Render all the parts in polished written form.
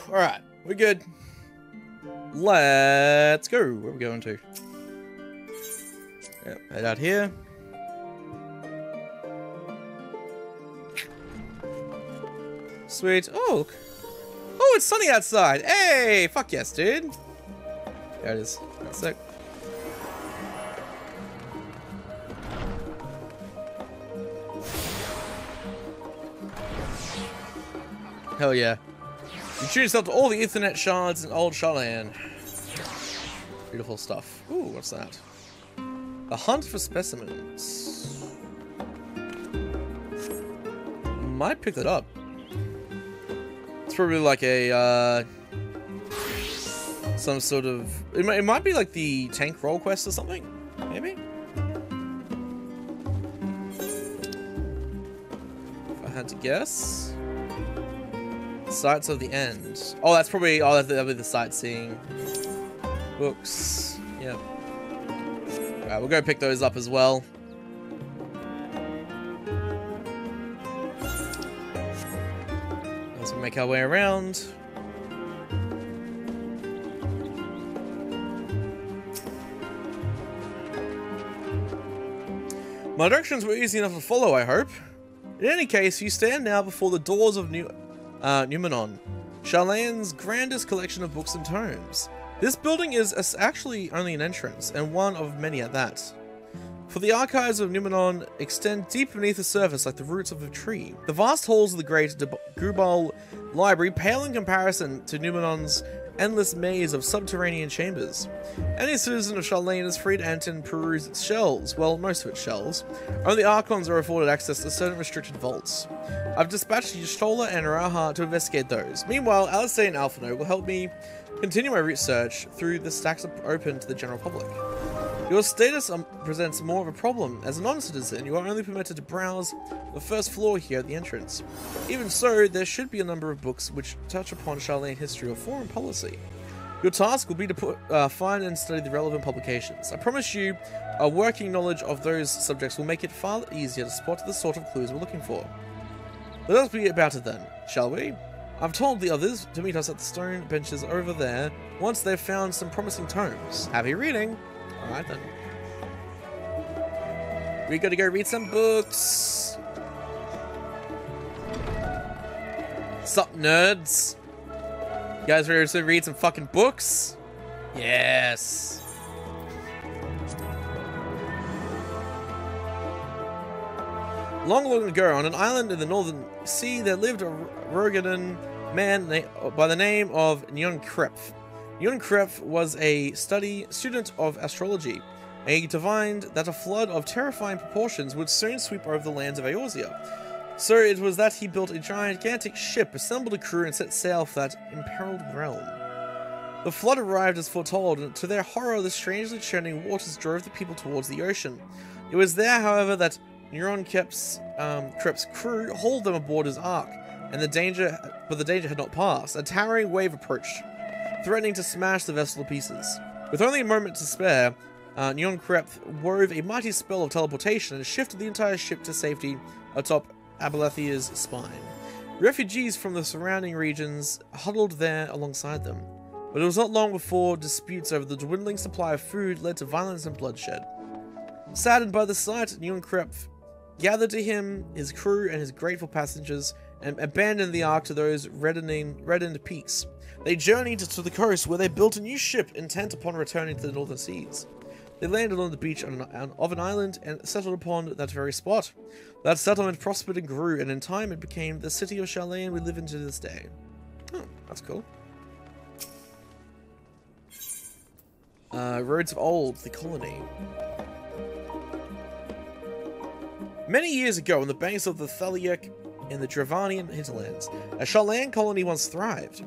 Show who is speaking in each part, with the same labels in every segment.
Speaker 1: Alright, we're good. Let's go. Where are we going to? Yep, head out here. Sweet. Oh, look. Oh, it's sunny outside. Hey, fuck yes, dude. There it is. That's sick. Hell yeah. You tune yourself to all the Ethernet shards in old Charlan. Beautiful stuff. Ooh, what's that? The hunt for specimens. Might pick that up. It's probably like a, some sort of... It might be like the tank roll quest or something. Maybe? If I had to guess. Sights of the End. Oh, that's probably... Oh, that'll be the sightseeing books. Yep. Alright, we'll go pick those up as well. As we make our way around. My directions were easy enough to follow, I hope. In any case, you stand now before the doors of Numenon, Charlan's grandest collection of books and tomes. This building is actually only an entrance, and one of many at that. For the archives of Numenon extend deep beneath the surface like the roots of a tree. The vast halls of the great Grubal library pale in comparison to Numenon's endless maze of subterranean chambers. Any citizen of Charlan is free to enter and peruse its shelves, well, most of its shelves. Only Archons are afforded access to certain restricted vaults. I've dispatched Y'shtola and Araha to investigate those. Meanwhile, Alistair and Alphino will help me continue my research through the stacks open to the general public. Your status presents more of a problem. As a non-citizen, you are only permitted to browse the first floor here at the entrance. Even so, there should be a number of books which touch upon Charlan history or foreign policy. Your task will be to find and study the relevant publications. I promise you, a working knowledge of those subjects will make it far easier to spot the sort of clues we're looking for. Let us be about it then, shall we? I've told the others to meet us at the stone benches over there once they've found some promising tomes. Happy reading! Alright then. We gotta go read some books. Sup, nerds? You guys ready to read some fucking books? Yes. Long, long ago, on an island in the northern sea, there lived a Rogadan man by the name of Nyon-Kreph. Nyon-Kreph was a student of astrology. He divined that a flood of terrifying proportions would soon sweep over the lands of Eorzea. So it was that he built a gigantic ship, assembled a crew, and set sail for that imperiled realm. The flood arrived as foretold, and to their horror, the strangely churning waters drove the people towards the ocean. It was there, however, that Nyon-Krep's crew hauled them aboard his ark, but the danger had not passed. A towering wave approached, threatening to smash the vessel to pieces. With only a moment to spare, Nyon-Kreph wove a mighty spell of teleportation and shifted the entire ship to safety atop Abalethia's spine. Refugees from the surrounding regions huddled there alongside them. But it was not long before disputes over the dwindling supply of food led to violence and bloodshed. Saddened by the sight, Nyon-Kreph gathered to him his crew and his grateful passengers and abandoned the ark to those reddened peaks. They journeyed to the coast, where they built a new ship intent upon returning to the northern seas. They landed on the beach of an island and settled upon that very spot. That settlement prospered and grew, and in time it became the city of Charlan we live in to this day. Oh, that's cool. Roads of Old, the colony. Many years ago, on the banks of the Thaliak in the Dravanian hinterlands, a Charlan colony once thrived.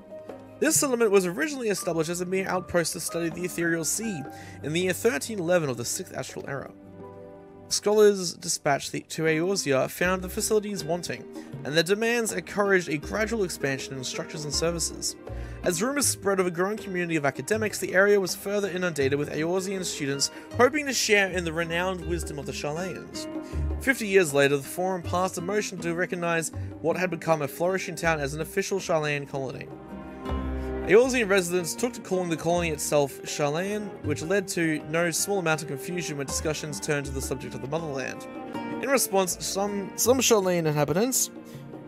Speaker 1: This settlement was originally established as a mere outpost to study the ethereal sea in the year 1311 of the 6th Astral Era. Scholars dispatched to Eorzea found the facilities wanting, and their demands encouraged a gradual expansion in structures and services. As rumors spread of a growing community of academics, the area was further inundated with Eorzean students hoping to share in the renowned wisdom of the Charlans. 50 years later, the Forum passed a motion to recognize what had become a flourishing town as an official Charlan colony. Eorzean residents took to calling the colony itself Sharlayan, which led to no small amount of confusion when discussions turned to the subject of the motherland. In response, some Sharlayan inhabitants,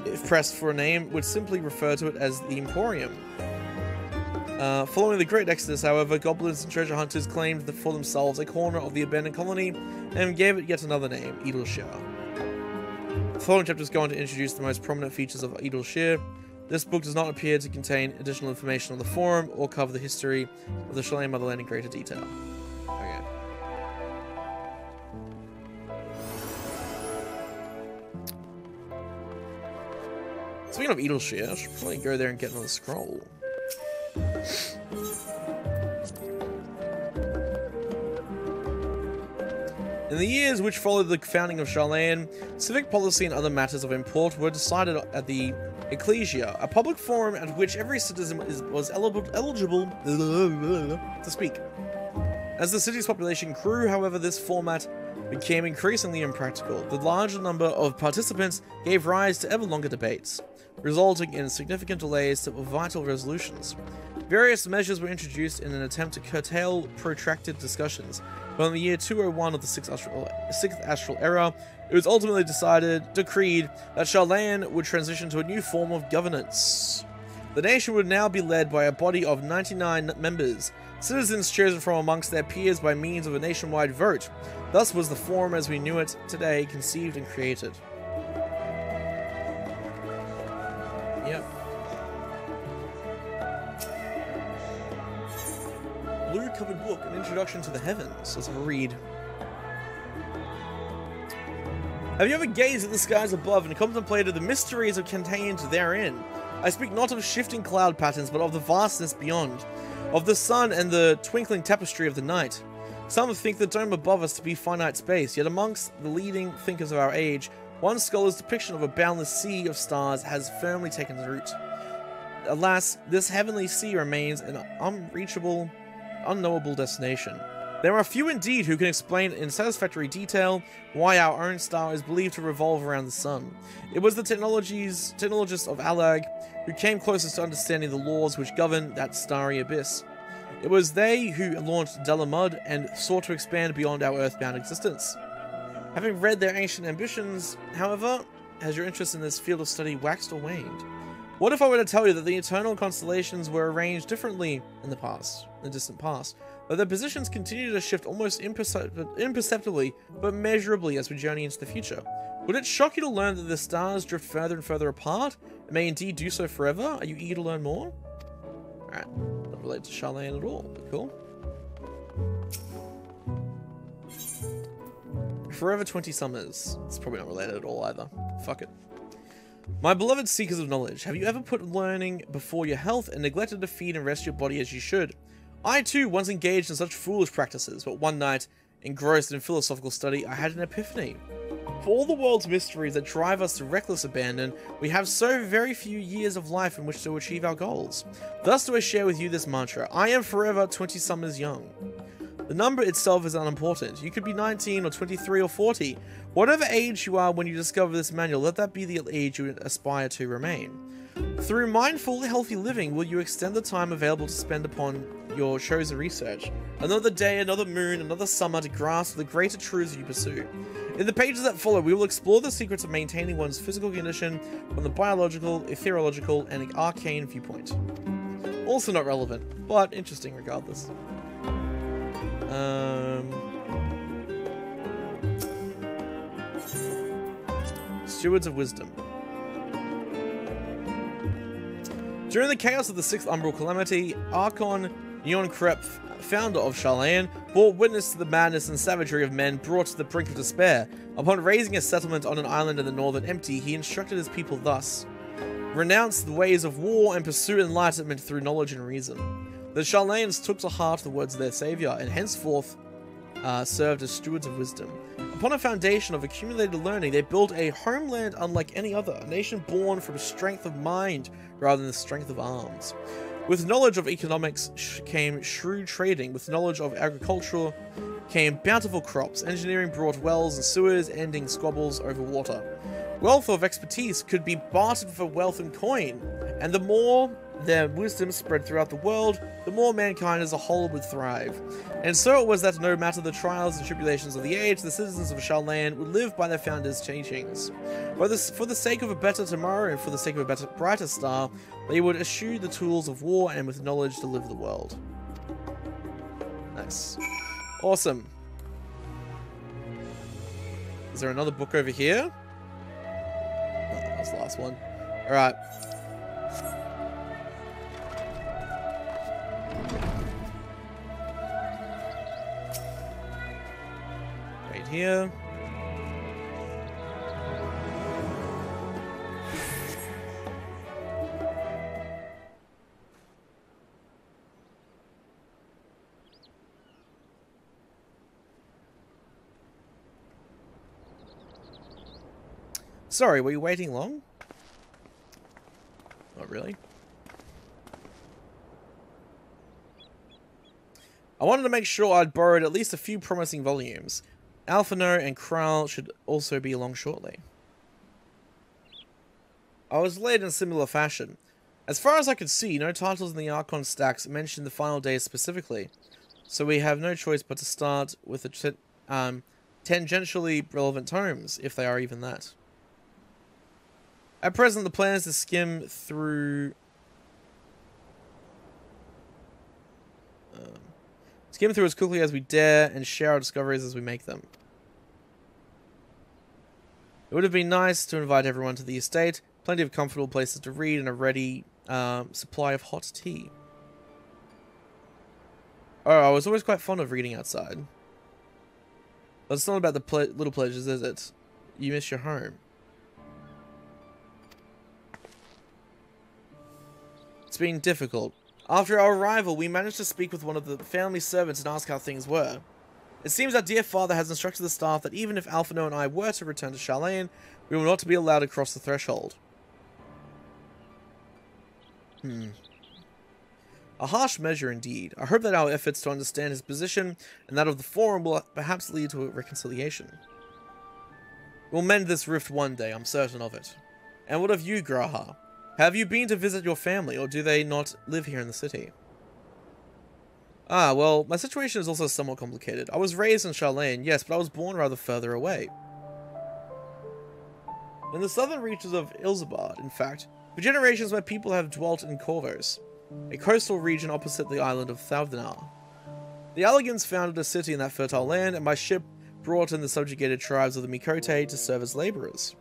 Speaker 1: if pressed for a name, would simply refer to it as the Emporium. Following the Great Exodus, however, goblins and treasure hunters claimed for themselves a corner of the abandoned colony and gave it yet another name, Edelshear. The following chapters go on to introduce the most prominent features of Edelshear. This book does not appear to contain additional information on the forum or cover the history of the Sharlayan motherland in greater detail. Okay. Speaking of Edelshear, I should probably go there and get another scroll. In the years which followed the founding of Sharlayan, civic policy and other matters of import were decided at the Ecclesia, a public forum at which every citizen was eligible to speak. As the city's population grew, however, this format became increasingly impractical. The larger number of participants gave rise to ever longer debates, resulting in significant delays to vital resolutions. Various measures were introduced in an attempt to curtail protracted discussions, but in the year 201 of the 6th Astral Era, it was ultimately decreed that Sharlayan would transition to a new form of governance. The nation would now be led by a body of 99 members, citizens chosen from amongst their peers by means of a nationwide vote. Thus was the forum as we knew it today conceived and created. Yep. Blue-covered book, An Introduction to the Heavens, as I read. Have you ever gazed at the skies above and contemplated the mysteries contained therein? I speak not of shifting cloud patterns, but of the vastness beyond, of the sun and the twinkling tapestry of the night. Some think the dome above us to be finite space, yet amongst the leading thinkers of our age, one scholar's depiction of a boundless sea of stars has firmly taken root. Alas, this heavenly sea remains an unreachable, unknowable destination. There are few indeed who can explain in satisfactory detail why our own star is believed to revolve around the sun. It was the technologists of Alag who came closest to understanding the laws which govern that starry abyss. It was they who launched Delamud and sought to expand beyond our earthbound existence. Having read their ancient ambitions, however, has your interest in this field of study waxed or waned? What if I were to tell you that the eternal constellations were arranged differently in the distant past, but their positions continue to shift almost imperceptibly but measurably as we journey into the future? Would it shock you to learn that the stars drift further and further apart, and may indeed do so forever? Are you eager to learn more? Alright, not related to Sharlayan at all, but cool. Forever 20 Summers. It's probably not related at all either. Fuck it. My beloved seekers of knowledge, have you ever put learning before your health and neglected to feed and rest your body as you should? I too once engaged in such foolish practices, but one night, engrossed in philosophical study, I had an epiphany. For all the world's mysteries that drive us to reckless abandon, we have so very few years of life in which to achieve our goals. Thus do I share with you this mantra: I am forever 20 summers young. The number itself is unimportant. You could be 19 or 23 or 40. Whatever age you are when you discover this manual, let that be the age you aspire to remain. Through mindful, healthy living, will you extend the time available to spend upon your chosen research. Another day, another moon, another summer to grasp the greater truths you pursue. In the pages that follow, we will explore the secrets of maintaining one's physical condition from the biological, ethereological, and arcane viewpoint. Also not relevant, but interesting regardless. Stewards of Wisdom. During the chaos of the 6th Umbral Calamity, Archon Nionkrep, founder of Sharlayan, bore witness to the madness and savagery of men brought to the brink of despair. Upon raising a settlement on an island in the northern empty, he instructed his people thus: renounce the ways of war and pursue enlightenment through knowledge and reason. The Sharlayans took to heart the words of their savior, and henceforth served as stewards of wisdom. Upon a foundation of accumulated learning, they built a homeland unlike any other, a nation born from strength of mind rather than the strength of arms. With knowledge of economics came shrewd trading. With knowledge of agriculture came bountiful crops. Engineering brought wells and sewers, ending squabbles over water. Wealth of expertise could be bartered for wealth and coin, and the more their wisdom spread throughout the world, the more mankind as a whole would thrive. And so it was that no matter the trials and tribulations of the age, the citizens of Sharlayan would live by their founders' teachings. For the sake of a better tomorrow and for the sake of a better, brighter star, they would eschew the tools of war and with knowledge deliver the world. Nice. Awesome. Is there another book over here? Oh, that was the last one. Alright. Right here. Sorry, were you waiting long? Not really. I wanted to make sure I'd borrowed at least a few promising volumes. Alphino and Kral should also be along shortly. I was late in similar fashion. As far as I could see, no titles in the Archon stacks mention the final days specifically, so we have no choice but to start with the tangentially relevant tomes, if they are even that. At present, the plan is to skim through as quickly as we dare and share our discoveries as we make them. It would have been nice to invite everyone to the estate, plenty of comfortable places to read, and a ready supply of hot tea. Oh, I was always quite fond of reading outside. But it's not about the little pleasures, is it? You miss your home. It's been difficult. After our arrival, we managed to speak with one of the family servants and ask how things were. It seems our dear father has instructed the staff that even if Alphino and I were to return to Sharlayan, we were not to be allowed to cross the threshold. A harsh measure indeed. I hope that our efforts to understand his position and that of the Forum will perhaps lead to a reconciliation. We'll mend this rift one day, I'm certain of it. And what of you, Graha? Have you been to visit your family, or do they not live here in the city? Ah, well, my situation is also somewhat complicated. I was raised in Sharlayan, yes, but I was born rather further away. In the southern reaches of Ilzabad, in fact, for generations my people have dwelt in Corvos, a coastal region opposite the island of Thavdanar. The Alligans founded a city in that fertile land, and my ship brought in the subjugated tribes of the Mikote to serve as labourers.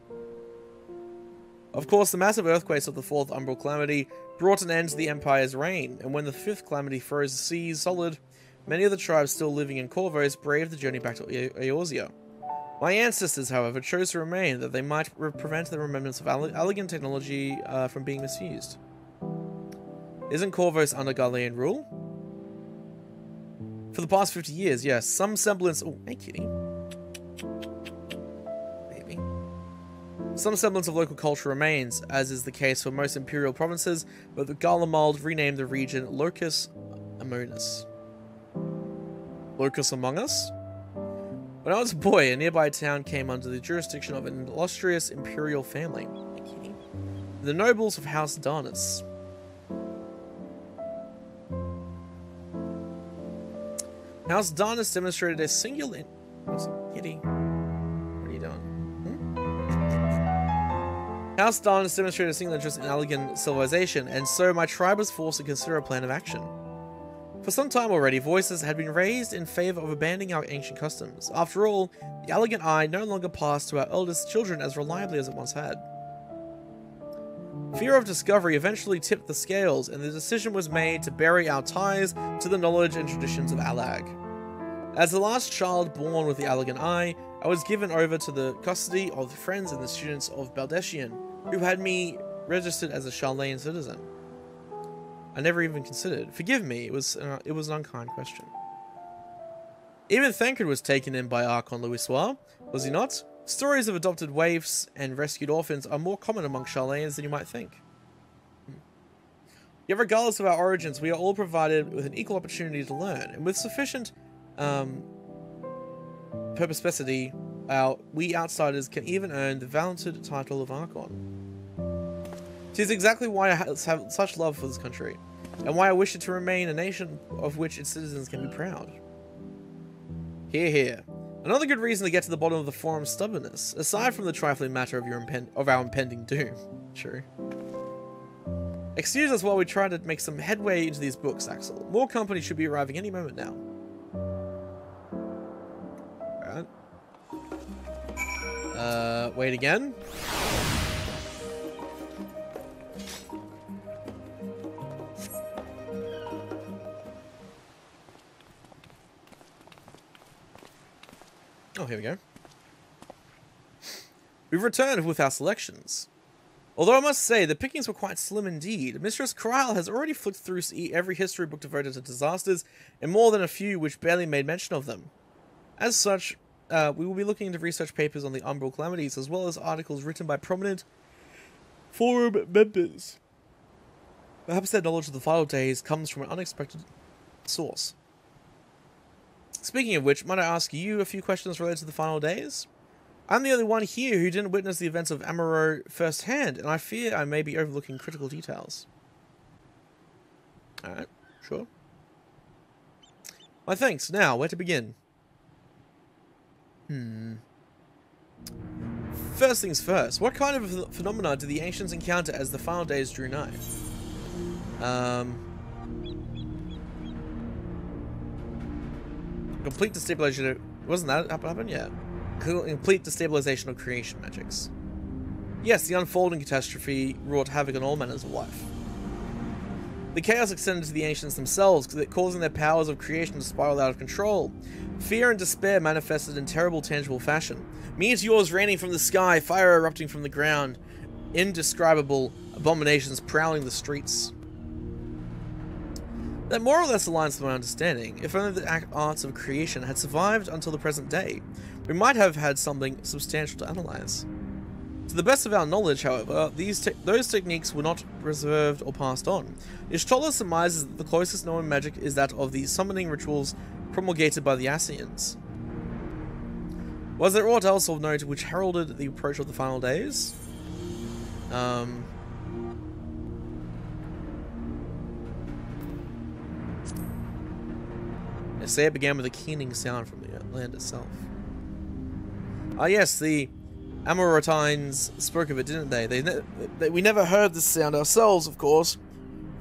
Speaker 1: Of course, the massive earthquakes of the Fourth Umbral Calamity brought an end to the Empire's reign, and when the Fifth Calamity froze the seas solid, many of the tribes still living in Corvos braved the journey back to Eorzea. My ancestors, however, chose to remain that they might prevent the remnants of Alligan technology from being misused. Isn't Corvos under Garlean rule? For the past 50 years, yes. Some semblance... Oh, hey, kitty. Baby. Some semblance of local culture remains, as is the case for most imperial provinces, but the Garlemald renamed the region Locus Amonis. Locus Among Us? When I was a boy, a nearby town came under the jurisdiction of an illustrious imperial family. The nobles of House Darnus. House Darnus demonstrated a singular... Kitty. What are you doing? House Darnus demonstrated a singular interest in Alligan civilization, and so my tribe was forced to consider a plan of action. For some time already, voices had been raised in favor of abandoning our ancient customs. After all, the Alligan eye no longer passed to our eldest children as reliably as it once had. Fear of discovery eventually tipped the scales, and the decision was made to bury our ties to the knowledge and traditions of Allag. As the last child born with the Alligan eye, I was given over to the custody of the friends and the students of Baldeshian, who had me registered as a Sharlayan citizen. I never even considered. Forgive me, it was an unkind question. Even Thancred was taken in by Archon Louisoir, was he not? Stories of adopted waifs and rescued orphans are more common among Sharlayans than you might think. Yet regardless of our origins, we are all provided with an equal opportunity to learn, and with sufficient perspicacity, we outsiders can even earn the valented title of Archon. It is exactly why I have such love for this country, and why I wish it to remain a nation of which its citizens can be proud. Hear, hear. Another good reason to get to the bottom of the forum's stubbornness, aside from the trifling matter of our impending doom. True. Excuse us while we try to make some headway into these books, Axel. More company should be arriving any moment now. Alright. Wait again. Oh, here we go. We've returned with our selections. Although I must say, the pickings were quite slim indeed. Mistress Corral has already flicked through every history book devoted to disasters, and more than a few which barely made mention of them. As such, we will be looking into research papers on the umbral calamities, as well as articles written by prominent forum members. Perhaps their knowledge of the final days comes from an unexpected source. Speaking of which, might I ask you a few questions related to the final days? I'm the only one here who didn't witness the events of Amaro firsthand, and I fear I may be overlooking critical details. Alright, sure. My thanks. Now, where to begin? First things first, what kind of phenomena did the ancients encounter as the final days drew nigh? Complete destabilization. Wasn't that happen yet? Complete destabilization of creation magics. Yes, the unfolding catastrophe wrought havoc on all manners of life. The chaos extended to the ancients themselves, causing their powers of creation to spiral out of control. Fear and despair manifested in terrible, tangible fashion. Meteors raining from the sky, fire erupting from the ground, indescribable abominations prowling the streets. That more or less aligns with my understanding. If only the arts of creation had survived until the present day, we might have had something substantial to analyze. To the best of our knowledge, however, those techniques were not preserved or passed on. Ishtola surmises that the closest known magic is that of the summoning rituals promulgated by the Assyrians. Was there aught else of note which heralded the approach of the final days? They say it began with a keening sound from the land itself. Ah yes, the Amoratines spoke of it, didn't they? We never heard this sound ourselves, of course,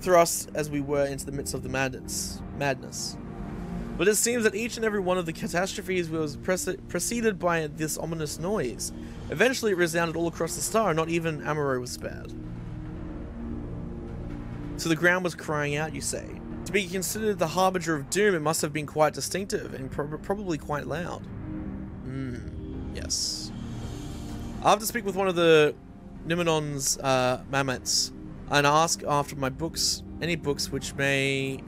Speaker 1: thrust as we were into the midst of the madness. But it seems that each and every one of the catastrophes was preceded by this ominous noise. Eventually it resounded all across the star, and not even Amaro was spared. So the ground was crying out, you say? To be considered the harbinger of doom, it must have been quite distinctive, and probably quite loud. Yes. I'll have to speak with one of the Nimenon's Mammoths, and ask after my books, any books which make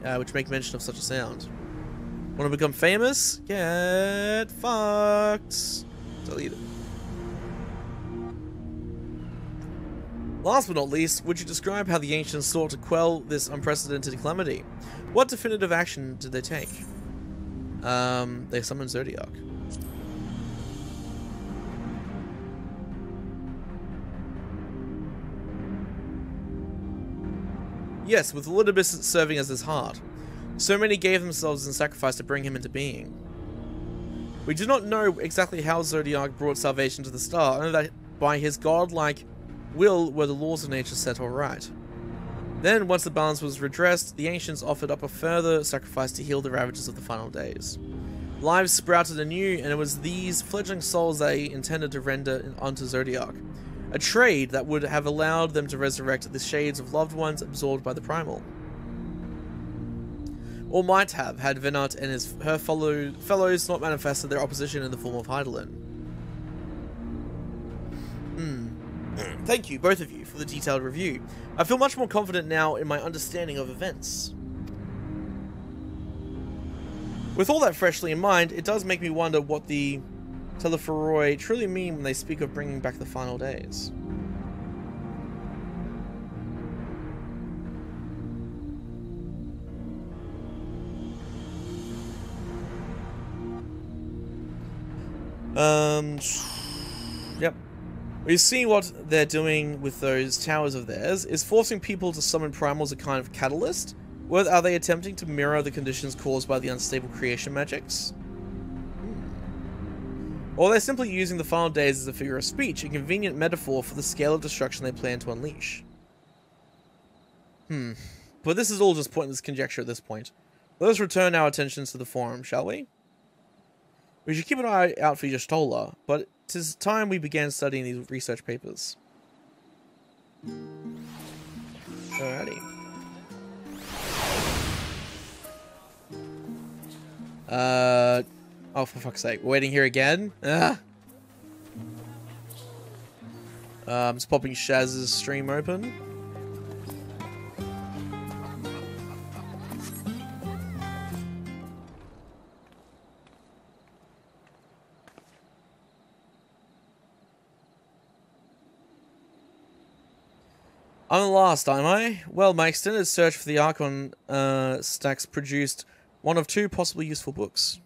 Speaker 1: mention of such a sound. Want to become famous? Get fucked. Delete it. Last but not least, would you describe how the ancients sought to quell this unprecedented calamity? What definitive action did they take? They summoned Zodiac. Yes, with Elidibus serving as his heart. So many gave themselves in sacrifice to bring him into being. We do not know exactly how Zodiac brought salvation to the star, only that by his godlike will were the laws of nature set all right. Then, once the balance was redressed, the ancients offered up a further sacrifice to heal the ravages of the final days. Lives sprouted anew, and it was these fledgling souls they intended to render onto Zodiac. A trade that would have allowed them to resurrect the shades of loved ones absorbed by the primal. Or might have, had Venat and her fellows not manifested their opposition in the form of Heidelin. Thank you, both of you, for the detailed review. I feel much more confident now in my understanding of events. With all that freshly in mind, it does make me wonder what the Telephoroi truly mean when they speak of bringing back the final days. Yep. We see what they're doing with those towers of theirs. Is forcing people to summon primals a kind of catalyst? Or are they attempting to mirror the conditions caused by the unstable creation magics? Or they're simply using the final days as a figure of speech, a convenient metaphor for the scale of destruction they plan to unleash. But this is all just pointless conjecture at this point. Let us return our attentions to the forum, shall we? We should keep an eye out for Y'shtola, but 'tis time we began studying these research papers. Alrighty. Oh, for fuck's sake. We're waiting here again? I'm just popping Shaz's stream open. I'm the last, am I? Well, my extended search for the Archon stacks produced one of two possibly useful books.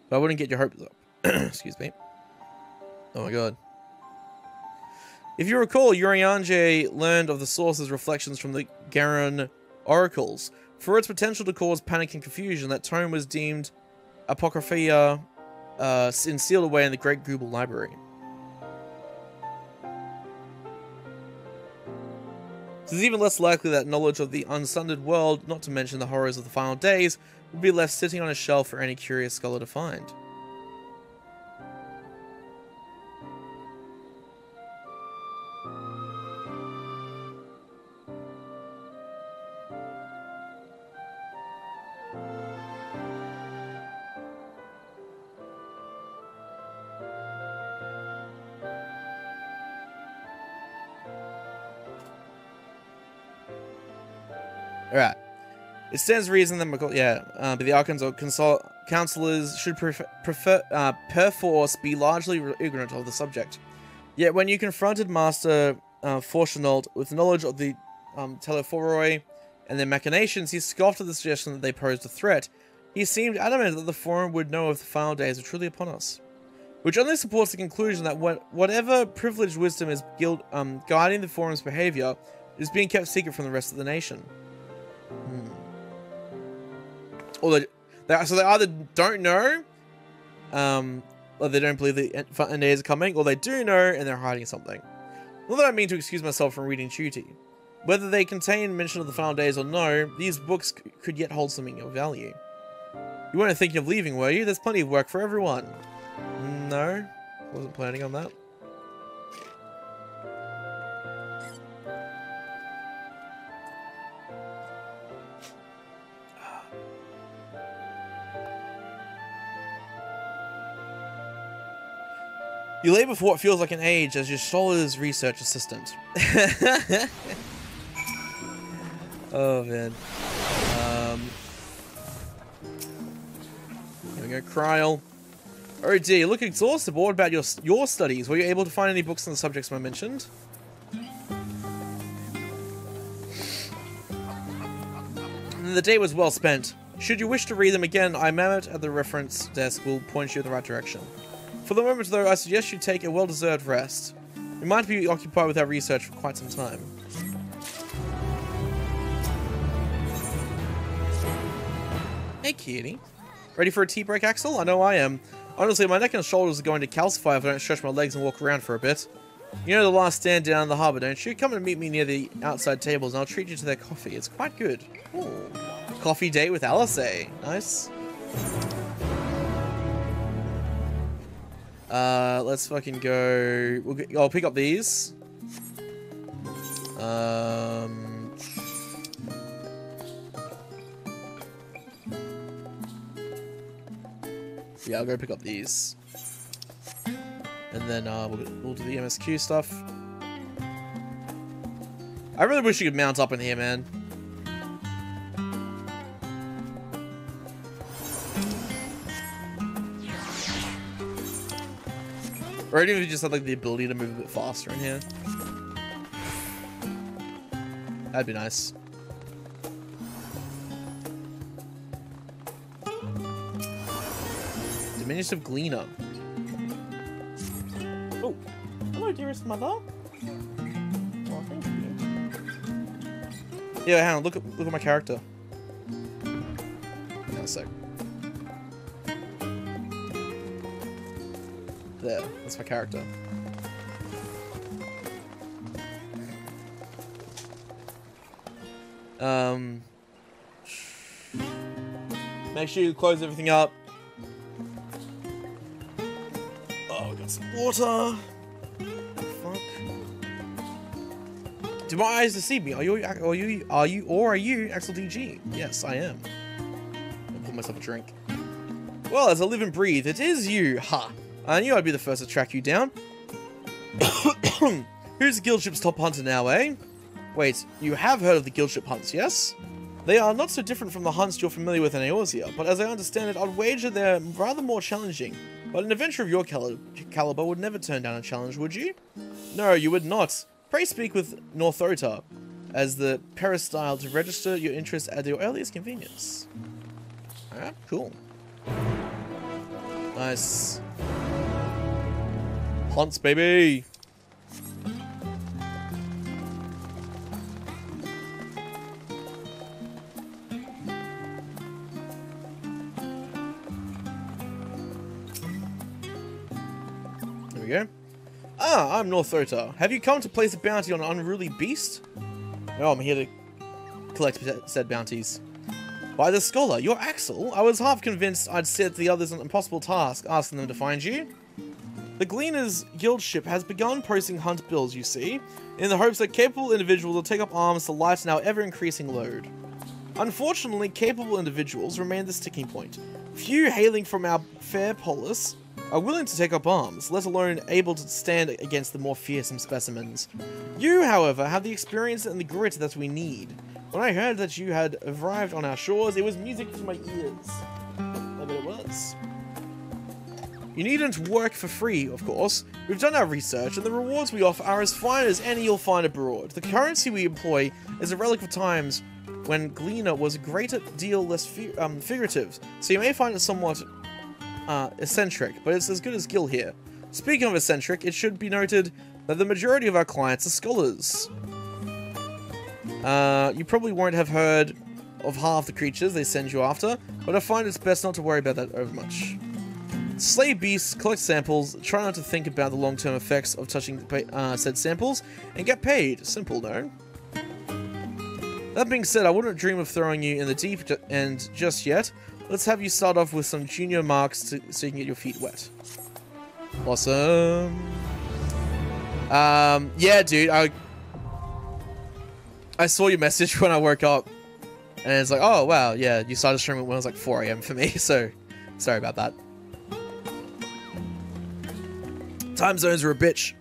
Speaker 1: But I wouldn't get your hopes up. Excuse me. Oh my god. If you recall, Urianger learned of the source's reflections from the Garon oracles. For its potential to cause panic and confusion, that tome was deemed Apocrypha and sealed away in the Great Google Library. It is even less likely that knowledge of the unsundered world, not to mention the horrors of the final days, would be left sitting on a shelf for any curious scholar to find. Alright. It stands to reason that but the Archons or counselors should perforce be largely ignorant of the subject. Yet when you confronted Master Forchenault with knowledge of the Telephoroi and their machinations, he scoffed at the suggestion that they posed a threat. He seemed adamant that the Forum would know if the final days are truly upon us. Which only supports the conclusion that whatever privileged wisdom is guiding the Forum's behavior is being kept secret from the rest of the nation. Or so they either don't know, or they don't believe the end days are coming, or they do know and they're hiding something. Not that I mean to excuse myself from reading Tutti. Whether they contain mention of the final days or no, these books could yet hold something of value. You weren't thinking of leaving, were you? There's plenty of work for everyone. No, wasn't planning on that. You labor for what feels like an age as Y'shtola's research assistant. Oh man. Here we go, Kryl. Oh dear, you look exhausted. What about your studies? Were you able to find any books on the subjects I mentioned? The day was well spent. Should you wish to read them again, I Mammoth at the reference desk will point you in the right direction. For the moment, though, I suggest you take a well-deserved rest. We might be occupied with our research for quite some time. Hey, kitty. Ready for a tea break, Axel? I know I am. Honestly, my neck and shoulders are going to calcify if I don't stretch my legs and walk around for a bit. You know the last stand down in the harbour, don't you? Come and meet me near the outside tables and I'll treat you to their coffee. It's quite good. Ooh. Coffee date with Alice, eh? Nice. Let's fucking go. I'll pick up these. Yeah, I'll go pick up these. And then we'll do the MSQ stuff. I really wish you could mount up in here, man. Or even if you just had like the ability to move a bit faster in here. That'd be nice. Diminutive Gleaner. Oh, hello, dearest mother. Oh, thank you. Yeah, hang on. Look at my character. Hang on a sec. There, that's my character. Make sure you close everything up. Oh, we got some water. Fuck. Do my eyes deceive me? Are you Axel DG? Yes, I am. I'll pour myself a drink. Well, as I live and breathe, it is you. Ha! I knew I'd be the first to track you down. Who's the guild ship's top hunter now, eh? Wait, you have heard of the guild ship hunts, yes? They are not so different from the hunts you're familiar with in Eorzea, but as I understand it, I'd wager they're rather more challenging. But an adventurer of your caliber would never turn down a challenge, would you? No, you would not. Pray speak with Northota as the peristyle to register your interest at your earliest convenience. Alright, cool. Nice. Hunts, baby! There we go. Ah, I'm Northota. Have you come to place a bounty on an unruly beast? No, I'm here to collect said bounties. By the scholar, you're Axel? I was half convinced I'd set the others an impossible task, asking them to find you. The Gleaner's guild ship has begun posting hunt bills, you see, in the hopes that capable individuals will take up arms to lighten our ever-increasing load. Unfortunately, capable individuals remain the sticking point. Few hailing from our fair polis are willing to take up arms, let alone able to stand against the more fearsome specimens. You, however, have the experience and the grit that we need. When I heard that you had arrived on our shores, it was music to my ears. I bet it was. You needn't work for free, of course. We've done our research, and the rewards we offer are as fine as any you'll find abroad. The currency we employ is a relic of times when Gleaner was a great deal less figurative, so you may find it somewhat eccentric, but it's as good as Gil here. Speaking of eccentric, it should be noted that the majority of our clients are scholars. You probably won't have heard of half the creatures they send you after, but I find it's best not to worry about that over much. Slay beasts, collect samples, try not to think about the long-term effects of touching said samples, and get paid. Simple, no? That being said, I wouldn't dream of throwing you in the deep end just yet. Let's have you start off with some junior marks so you can get your feet wet. Awesome. Yeah, dude, I saw your message when I woke up, and it's like, oh, wow, yeah, you started streaming when it was like 4 AM for me, so sorry about that. Time zones are a bitch.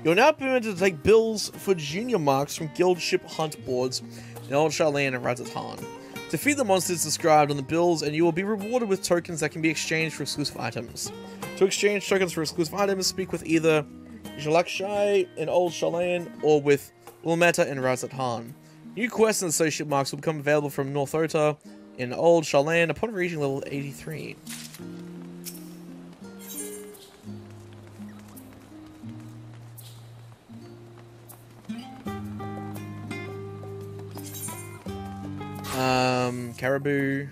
Speaker 1: You're now permitted to take bills for junior marks from guild ship hunt boards in Old Charlene and Razatan. Defeat the monsters described on the bills, and you will be rewarded with tokens that can be exchanged for exclusive items. To exchange tokens for exclusive items, speak with either Jalakshai in Old Charlene or with Ulmeta in Razatan. New quests and associate marks will become available from Northota in Old Charlene upon reaching level 83. Caribou.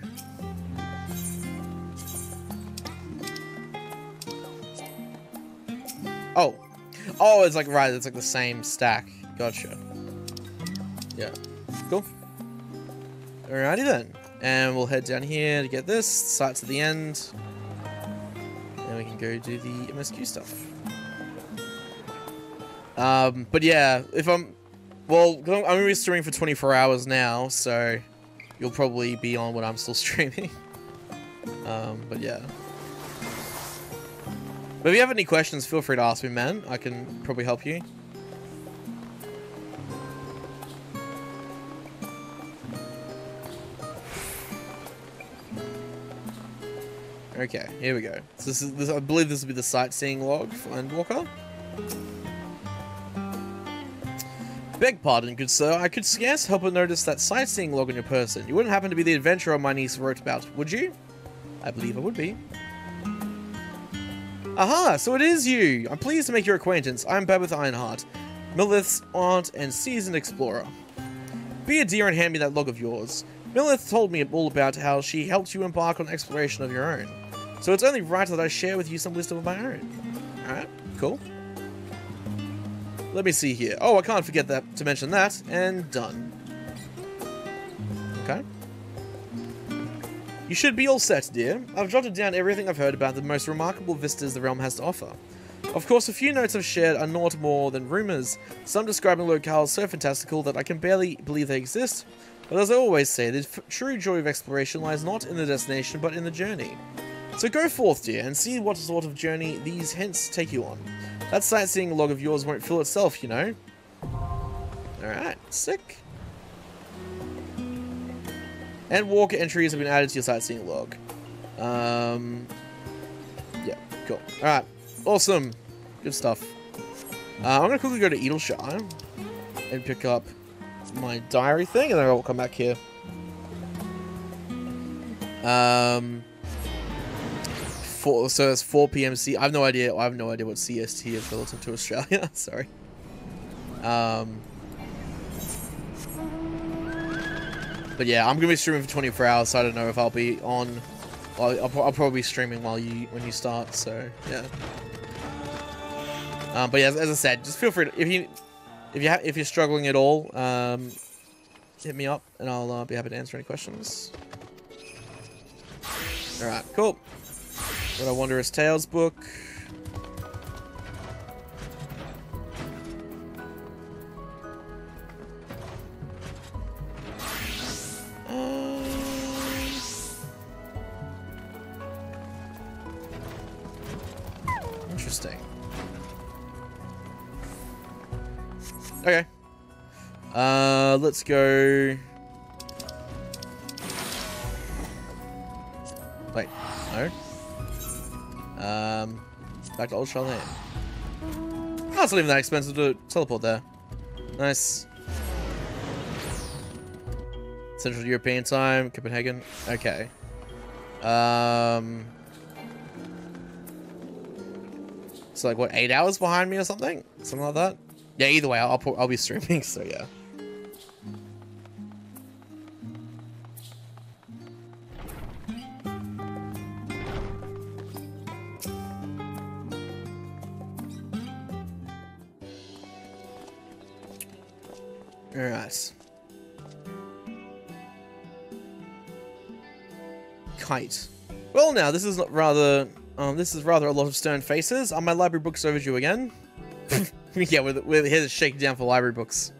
Speaker 1: Oh. Oh, it's like, right, it's like the same stack. Gotcha. Yeah. Cool. Alrighty then. And we'll head down here to get this. Sights at the end. And we can go do the MSQ stuff. But yeah, if I'm going to be streaming for 24 hours now, so you'll probably be on when I'm still streaming. But yeah. But if you have any questions, feel free to ask me, man. I can probably help you. Okay, here we go. So this I believe this will be the sightseeing log for Endwalker. Beg pardon, good sir. I could scarce help but notice that sightseeing log on your person. You wouldn't happen to be the adventurer my niece wrote about, would you? I believe I would be. Aha, so it is you! I'm pleased to make your acquaintance. I'm Babith Ironheart, Millith's aunt and seasoned explorer. Be a dear and hand me that log of yours. Millith told me all about how she helped you embark on exploration of your own. So it's only right that I share with you some wisdom of my own. Alright, cool. Let me see here. Oh, I can't forget to mention that. And done. Okay. You should be all set, dear. I've jotted down everything I've heard about the most remarkable vistas the realm has to offer. Of course, a few notes I've shared are naught more than rumours, some describing locales so fantastical that I can barely believe they exist. But as I always say, the true joy of exploration lies not in the destination, but in the journey. So go forth, dear, and see what sort of journey these hints take you on. That sightseeing log of yours won't fill itself, you know. Alright, sick. Endwalker entries have been added to your sightseeing log. Yeah, cool. Alright, awesome. Good stuff. I'm gonna quickly go to Edelshire and pick up my diary thing, and then I'll come back here. So it's 4 p.m. C. I have no idea what CST is relative to Australia. Sorry. But yeah, I'm gonna be streaming for 24 hours, so I don't know if I'll be on. I'll probably be streaming when you start. So yeah. But yeah, as I said, just feel free to, if you're struggling at all, hit me up and I'll be happy to answer any questions. All right, cool. Got a Wondrous Tales book. Interesting. Okay. Let's go. Wait, no. Back to Old Charlene. Oh, it's not even that expensive to teleport there. Nice. Central European time, Copenhagen. Okay. It's like what, 8 hours behind me or something? Something like that. Yeah. Either way, I'll be streaming. So yeah. Alright. Kite. Well now, this is rather a lot of stern faces. Are my library books overdue again? Yeah, we're here to shake down for library books.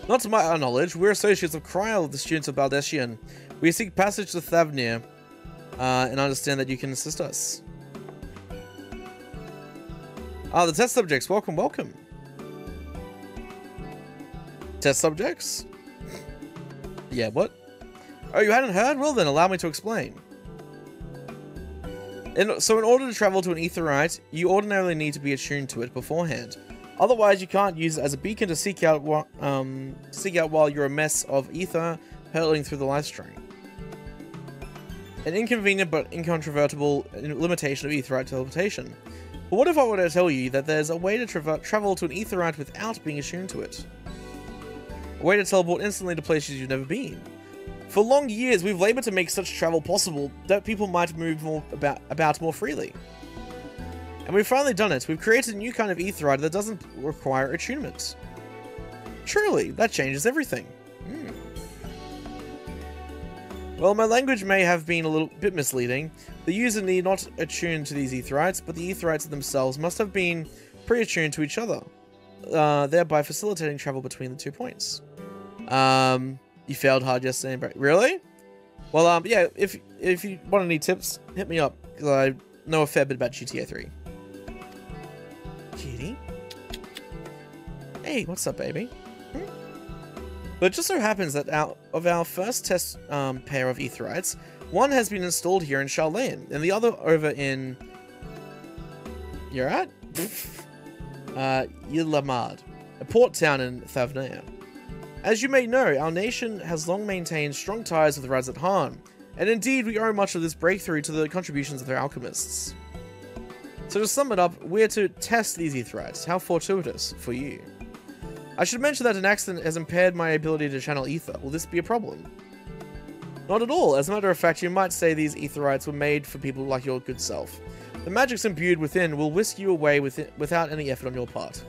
Speaker 1: Not to my knowledge, we're associates of Kryl, the students of Baldeshian. We seek passage to Thavnir, and understand that you can assist us. Ah, the test subjects. Welcome, welcome. Test subjects? Yeah, what? Oh, you hadn't heard? Well then, allow me to explain. So in order to travel to an aetheryte, you ordinarily need to be attuned to it beforehand. Otherwise, you can't use it as a beacon to seek out while you're a mess of ether hurtling through the life stream. An inconvenient but incontrovertible limitation of aetheryte teleportation. But what if I were to tell you that there's a way to travel to an aetheryte without being attuned to it? A way to teleport instantly to places you've never been. For long years, we've labored to make such travel possible that people might move about more freely. And we've finally done it. We've created a new kind of aetheryte that doesn't require attunement. Truly, that changes everything. Well, my language may have been a little bit misleading. The user need not attune to these aetherites, but the aetherites themselves must have been pre-attuned to each other, thereby facilitating travel between the 2 points. You failed hard yesterday, bro. Really? Well, yeah, if you want any tips, hit me up, because I know a fair bit about GTA 3. Kitty? Hey, what's up, baby? But it just so happens that of our first test pair of aetherites, one has been installed here in Charlene, and the other over in... You're right? Yilamad, a port town in Thavnir. As you may know, our nation has long maintained strong ties with Razat Han, And indeed, we owe much of this breakthrough to the contributions of their alchemists. So to sum it up, we're to test these aetherites. How fortuitous for you. I should mention that an accident has impaired my ability to channel ether. Will this be a problem? Not at all. As a matter of fact, you might say these aetherites were made for people like your good self. The magics imbued within will whisk you away without any effort on your part.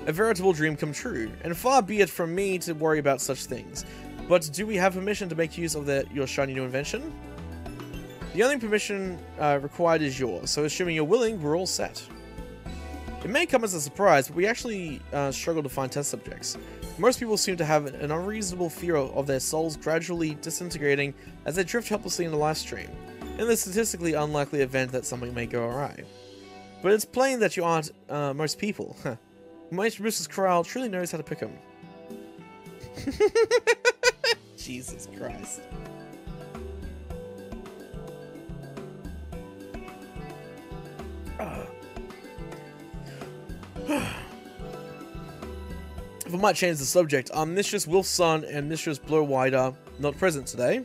Speaker 1: A veritable dream come true, and far be it from me to worry about such things. But do we have permission to make use of your shiny new invention? The only permission required is yours, so assuming you're willing, we're all set. It may come as a surprise, but we actually struggle to find test subjects. Most people seem to have an unreasonable fear of their souls gradually disintegrating as they drift helplessly in the live stream, in the statistically unlikely event that something may go awry. But it's plain that you aren't most people. Maestro Mrs. Corral truly knows how to pick them. Jesus Christ. If I might change the subject, Mistress Wolfson and Mistress Blowwider not present today.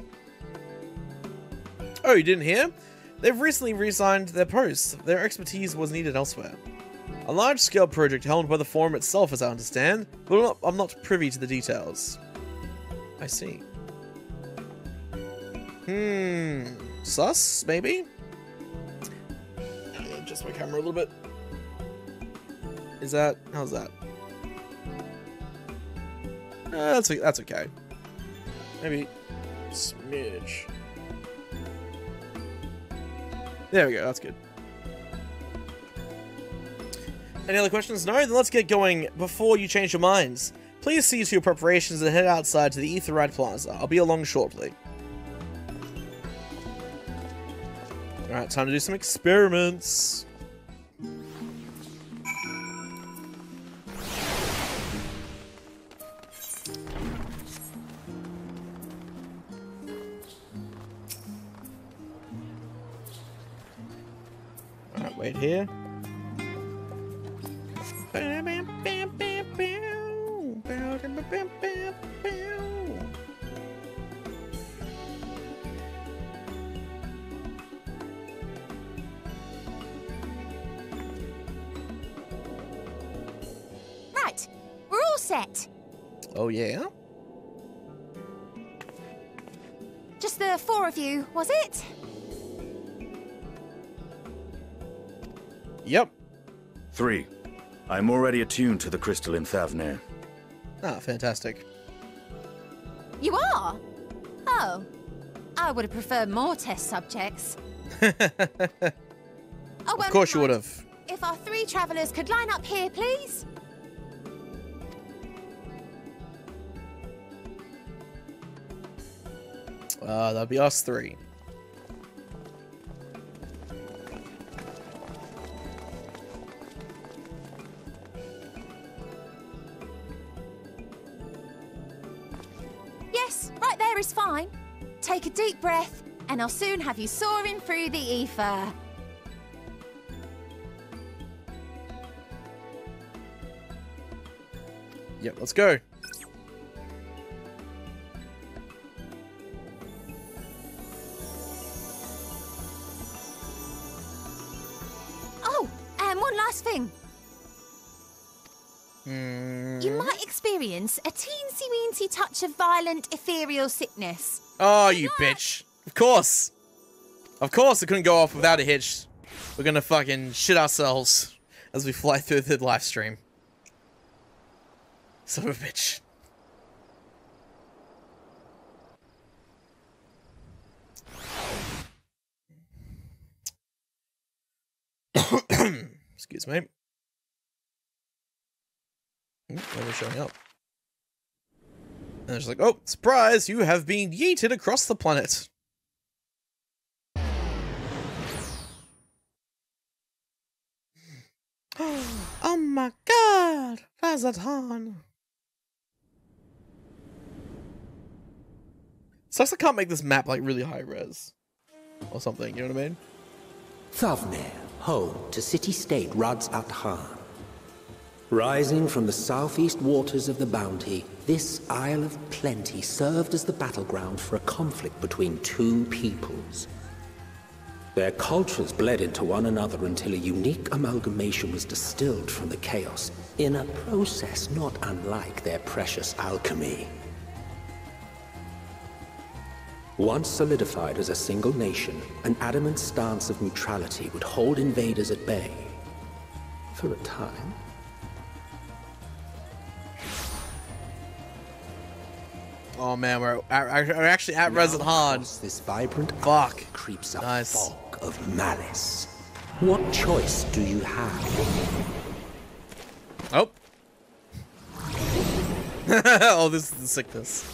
Speaker 1: Oh, you didn't hear? They've recently resigned their posts. Their expertise was needed elsewhere. A large-scale project held by the forum itself, as I understand, but I'm not privy to the details. I see. Sus, maybe? Adjust my camera a little bit. Is that... how's that? That's okay. Maybe... smidge. There we go, that's good. Any other questions? No? Then let's get going before you change your minds. Please see to your preparations and head outside to the Aetherite Plaza. I'll be along shortly. Alright, time to do some experiments. Alright, wait here.
Speaker 2: Right, we're all set.
Speaker 1: Oh yeah?
Speaker 2: Just the four of you, was it?
Speaker 1: Yep.
Speaker 3: 3. I'm already attuned to the crystal in Thavnir.
Speaker 1: Ah, fantastic.
Speaker 2: You are? Oh. I would have preferred more test subjects.
Speaker 1: Of course you would have.
Speaker 2: If our 3 travellers could line up here, please.
Speaker 1: That'll be us 3.
Speaker 2: Yes, right there is fine. Take a deep breath, and I'll soon have you soaring through the ether.
Speaker 1: Yep, let's go.
Speaker 2: Oh, and one last thing. You might experience a teensy-weensy touch of violent ethereal sickness.
Speaker 1: Oh, you bitch. Of course. Of course it couldn't go off without a hitch. We're gonna fucking shit ourselves as we fly through the live stream. Son of a bitch. Excuse me. Never showing up. And it's like, oh, surprise, you have been yeeted across the planet. Oh my god, Razatan. Sucks I can't make this map like really high res. Or something, you know what I mean?
Speaker 4: Thavnir, home to city-state Rads at Han. Rising from the southeast waters of the Bounty, This Isle of Plenty served as the battleground for a conflict between two peoples. Their cultures bled into one another until a unique amalgamation was distilled from the chaos, in a process not unlike their precious alchemy. Once solidified as a single nation, an adamant stance of neutrality would hold invaders at bay. For a time.
Speaker 1: Oh man, we're actually at Resident Hard.
Speaker 4: This vibrant
Speaker 1: fuck
Speaker 4: creeps a
Speaker 1: nice
Speaker 4: fog of malice. What choice do you have?
Speaker 1: Oh. Oh, this is the sickness.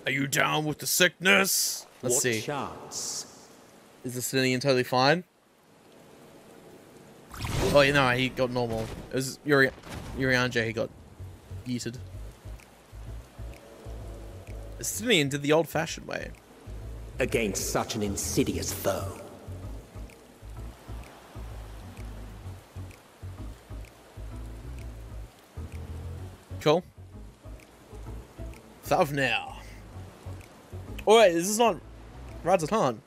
Speaker 1: Are you down with the sickness? Let's see.
Speaker 4: What chance?
Speaker 1: Is the Sinian totally fine? Oh, you know, he got normal. It was Urianger, he got yeeted. The Sinian did the old-fashioned way.
Speaker 4: Against such an insidious foe.
Speaker 1: Cool. Thumbnail. Oh wait, this is not Radzatan.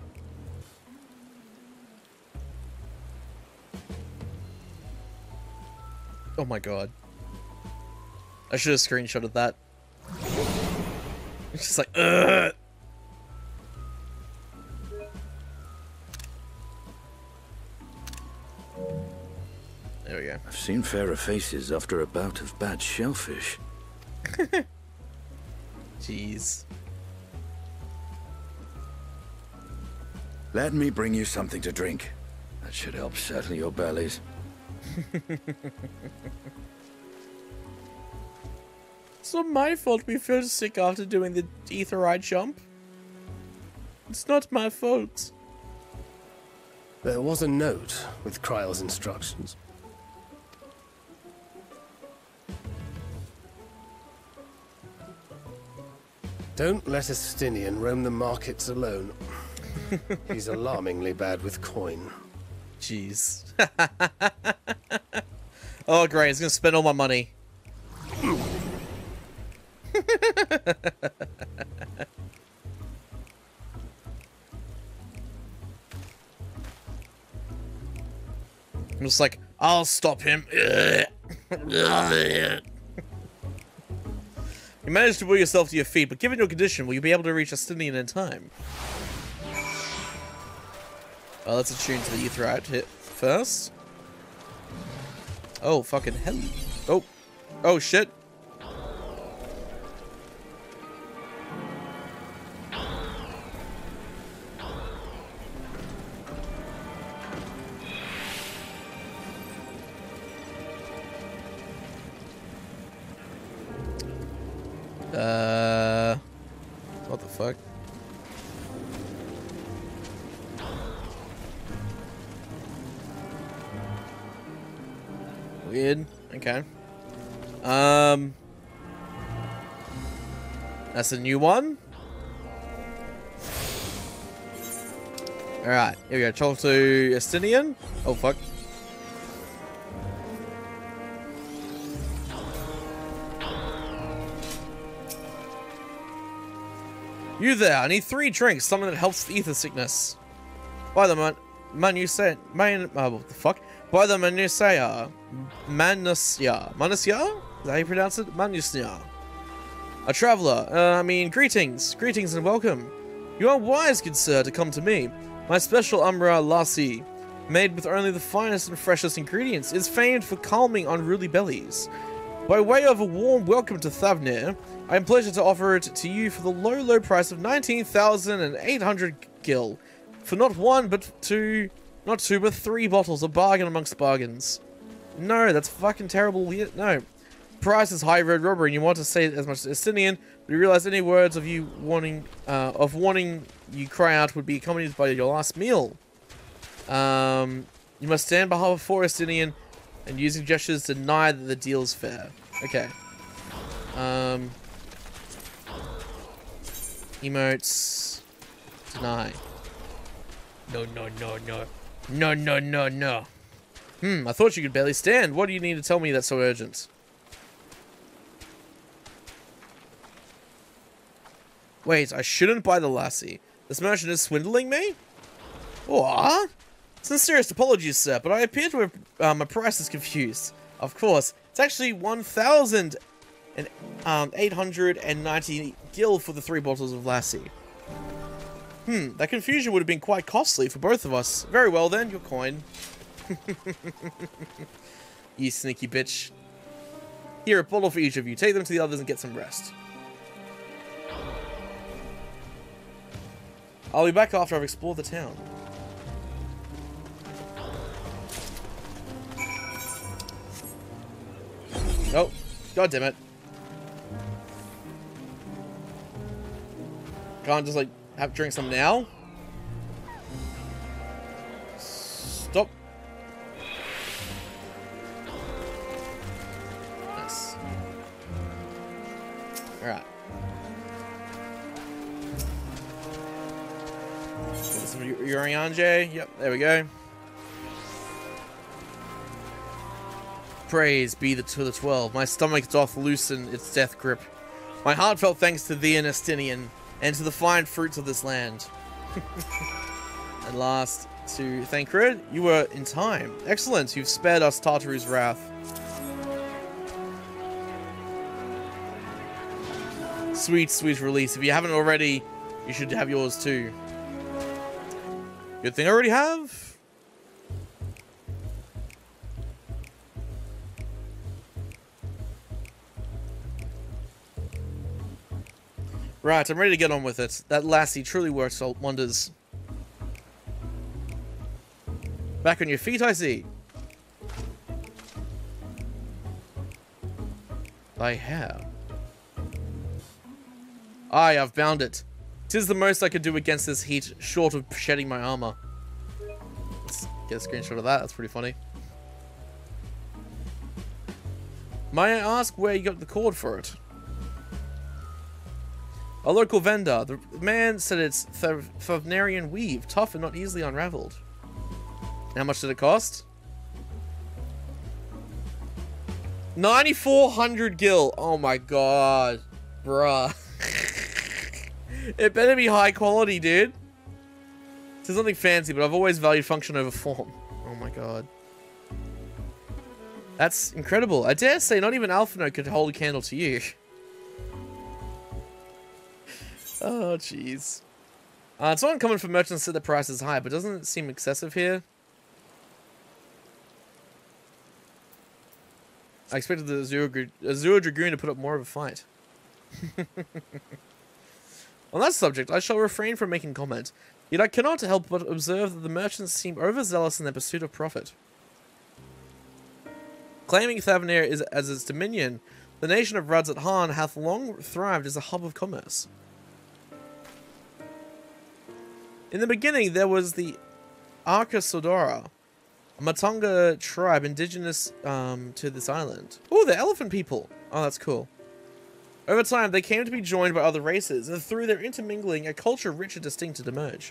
Speaker 1: Oh my god. I should have screenshotted that. It's just like, ugh. There we go.
Speaker 3: I've seen fairer faces after a bout of bad shellfish.
Speaker 1: Jeez.
Speaker 3: Let me bring you something to drink. That should help settle your bellies.
Speaker 1: It's not my fault we feel sick after doing the etherite jump. It's not my fault.
Speaker 5: There was a note with Kryle's instructions. Don't let a Stinian roam the markets alone. He's alarmingly bad with coin.
Speaker 1: Jeez. Oh great, he's gonna spend all my money. I'm just like, I'll stop him. You managed to pull yourself to your feet, but given your condition, will you be able to reach Astinian in time? Oh, let's attune to the Etherite hit first. Oh, fucking hell. Oh. Oh, shit. What the fuck? Weird. Okay. That's a new one. Alright, here we go. Talk to Astinian. Oh, fuck. You there, I need 3 drinks, something that helps with ether sickness. By the what the fuck? By the Manusaya. Manusya. Manusya? Is that how you pronounce it? Manusya. A traveler. Greetings. Greetings and welcome. You are wise, good sir, to come to me. My special Umbra Lassi, made with only the finest and freshest ingredients, is famed for calming unruly bellies. By way of a warm welcome to Thavnir, I am pleased to offer it to you for the low price of 19,800 gil. For not one, but two, not two, but 3 bottles. A bargain amongst bargains. No, that's fucking terrible. No. Price is high road robbery, and you want to say it as much as Estinian, but you realize any words of you warning, you cry out would be accompanied by your last meal. You must stand before Estinian, and using gestures deny that the deal is fair. Okay. Emotes. Deny. No. No. I thought you could barely stand. What do you need to tell me that's so urgent? Wait, I shouldn't buy the lassie. This merchant is swindling me? What? Sincerest apologies, sir, but I appear to have my price is confused. Of course, it's actually 1,890 gil for the 3 bottles of lassie. That confusion would have been quite costly for both of us. Very well then, your coin. You sneaky bitch. Here, a bottle for each of you. Take them to the others and get some rest. I'll be back after I've explored the town. Oh, god damn it. Can't just like drink some now? Stop. Nice. Alright. Some Urianje. Yep, there we go. Praise be to the 12. My stomach doth loosen its death grip. My heartfelt thanks to thee, Anastinian, and to the fine fruits of this land. And last, to Thancred, you were in time. Excellent, you've spared us Tartaru's wrath. Sweet, sweet release. If you haven't already, you should have yours too. Good thing I already have. Right, I'm ready to get on with it. That lassie truly works wonders. Back on your feet, I see. Thy hair. Aye, I've bound it. 'Tis the most I could do against this heat, short of shedding my armor. Let's get a screenshot of that. That's pretty funny. May I ask where you got the cord for it? A local vendor. The man said it's Favnarian weave, tough and not easily unraveled. How much did it cost? 9,400 gil. Oh my god. Bruh. It better be high quality, dude. It's something fancy, but I've always valued function over form. Oh my god. That's incredible. I dare say not even Alphino could hold a candle to you. Oh, jeez. It's not uncommon for merchants to set the prices high, but doesn't it seem excessive here? I expected the Azure Dragoon to put up more of a fight. On that subject, I shall refrain from making comment, yet I cannot help but observe that the merchants seem overzealous in their pursuit of profit. Claiming Thavnir as its dominion, the nation of Radzat Han hath long thrived as a hub of commerce. In the beginning, there was the Arca Sodora, a Matunga tribe indigenous to this island. Oh, they're elephant people. Oh, that's cool. Over time, they came to be joined by other races, and through their intermingling, a culture rich and distinct had emerged.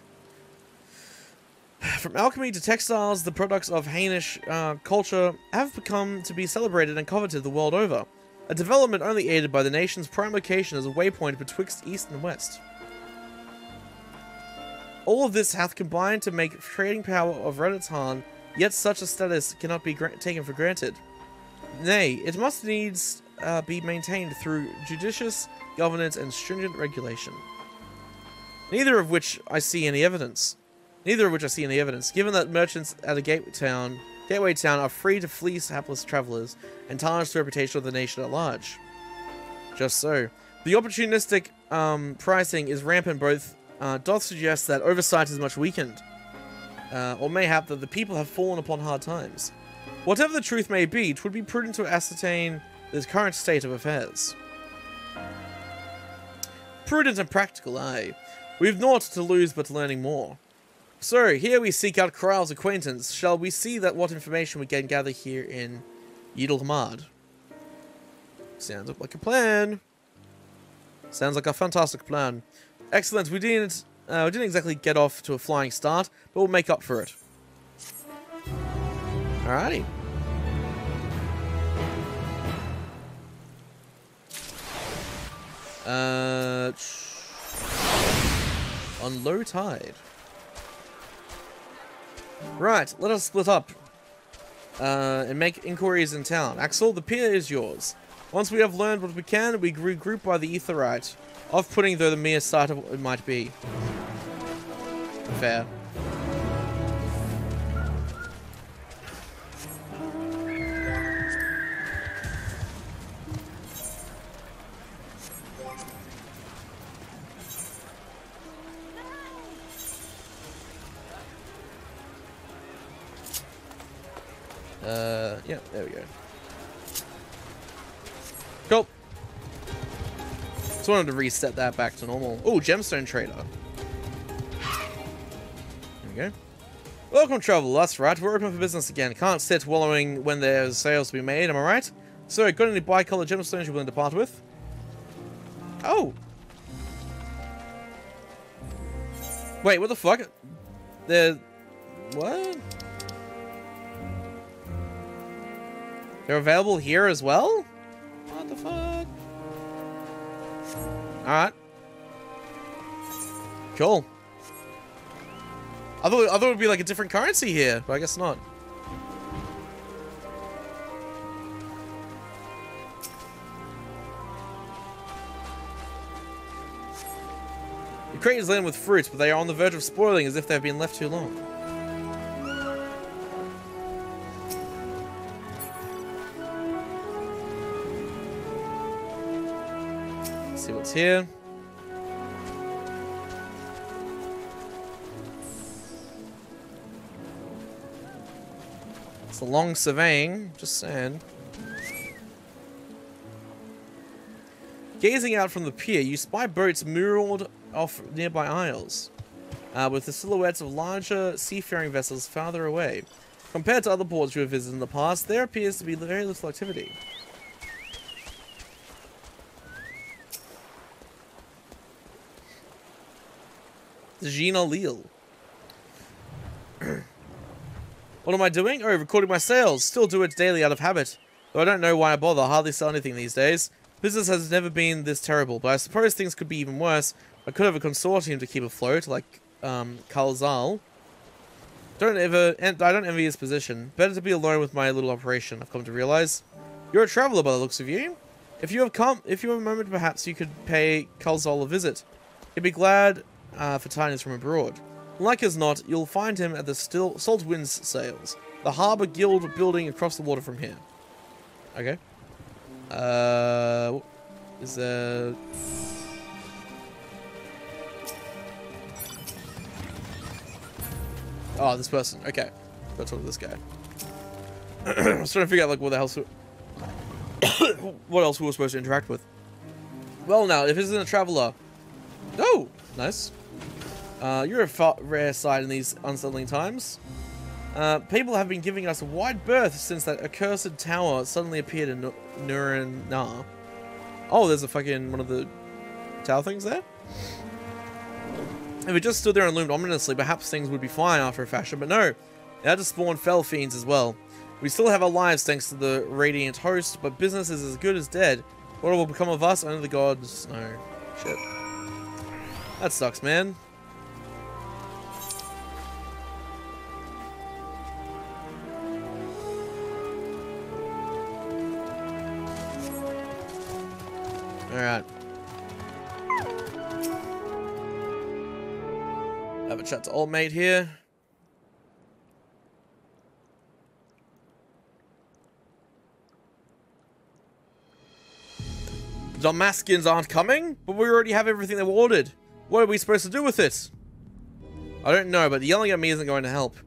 Speaker 1: From alchemy to textiles, the products of Hainish culture have become to be celebrated and coveted the world over, a development only aided by the nation's prime location as a waypoint betwixt east and west. All of this hath combined to make trading power of Reddit's yet such a status cannot be taken for granted. Nay, it must needs be maintained through judicious governance and stringent regulation. Neither of which I see any evidence. Given that merchants at a gateway town are free to fleece hapless travelers and tarnish the reputation of the nation at large. Just so. The opportunistic pricing is rampant both doth suggest that oversight is much weakened, or mayhap that the people have fallen upon hard times. Whatever the truth may be, 'twould be prudent to ascertain the current state of affairs. Prudent and practical, aye. We've naught to lose but learning more. So, here we seek out Kryle's acquaintance. Shall we see that what information we can gather here in Yidel-Hamad? Sounds like a plan. Sounds like a fantastic plan. Excellent. We didn't exactly get off to a flying start, but we'll make up for it. Alrighty. on low tide. Right, let us split up and make inquiries in town. Axel, the pier is yours. Once we have learned what we can, we regroup by the Aetheryte. Off-putting though the mere sight of it might be. Fair. Yeah, there we go. Cool. Just wanted to reset that back to normal. Oh, gemstone trader. There we go. Welcome, traveler. That's right. We're open for business again. Can't sit wallowing when there's sales to be made. Am I right? So, got any bi-colored gemstones you're willing to part with? Oh. Wait, what the fuck? What? They're available here as well? What the fuck? Alright. Cool. I thought it would be like a different currency here, but I guess not. The crate is laden with fruits, but they are on the verge of spoiling as if they've been left too long. See what's here. It's a long surveying, just saying. Gazing out from the pier, you spy boats moored off nearby isles, with the silhouettes of larger seafaring vessels farther away. Compared to other ports you have visited in the past, there appears to be very little activity. Gina Leal. What am I doing? Oh, recording my sales. Still do it daily out of habit. Though I don't know why I bother. Hardly sell anything these days. Business has never been this terrible, but I suppose things could be even worse. I could have a consortium to keep afloat, like Kalzal. I don't envy his position. Better to be alone with my little operation, I've come to realize. You're a traveler by the looks of you. If you have a moment, perhaps you could pay Kalzal a visit. He'd be glad for tidings from abroad. Like as not, you'll find him at the Salt Winds sales, the Harbour Guild building across the water from here. Okay. Is there... Oh, this person. Okay. Gotta talk to this guy. I was trying to figure out, like, what the hell... what else we were supposed to interact with. Well, now, if this isn't a traveler... Oh! Nice. You're a rare sight in these unsettling times. People have been giving us a wide berth since that accursed tower suddenly appeared in Nurana. Oh, there's a fucking one of the tower things there? If it just stood there and loomed ominously, perhaps things would be fine after a fashion, but no. It had to spawn fell fiends as well. We still have our lives thanks to the radiant host, but business is as good as dead. What will become of us? Only the gods know. Shit. That sucks, man. Alright. Have a chat to old mate here. Damaskians aren't coming? But we already have everything they ordered. What are we supposed to do with it? I don't know, but yelling at me isn't going to help.